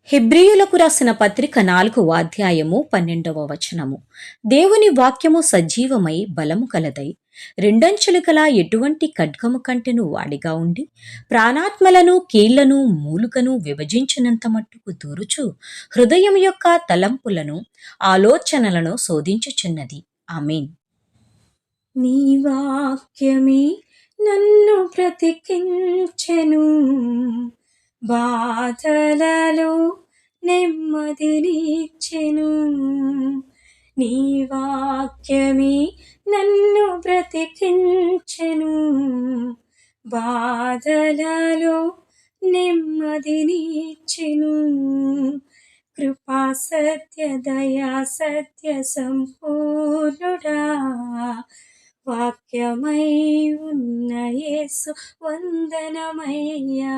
హెబ్రీయులకు రాసిన పత్రిక 4వ అధ్యాయము 12వ వచనము. దేవుని వాక్యము సజీవమై బలము కలదై రెండంచులు గల ఎటువంటి ఖడ్గము కంటెను వాడిగా ఉండి ప్రాణాత్మలను కీళ్లను మూలుగను విభజించినంత మట్టుకు దూరుచు హృదయం యొక్క తలంపులను ఆలోచనలను శోధించుచున్నది. ఆమేన్. నీ వాక్యమే నన్ను బ్రతికించెను, బాధలలో నెమ్మదినిచ్చెను. నీ వాక్యమే నన్ను బ్రతికించెను, బాధలలో నెమ్మదినిచ్చెను. కృపా సత్య దయా సత్య సంపూర్ణుడా, వాక్యమై ఉన్న యేసు వందనమయ్యా.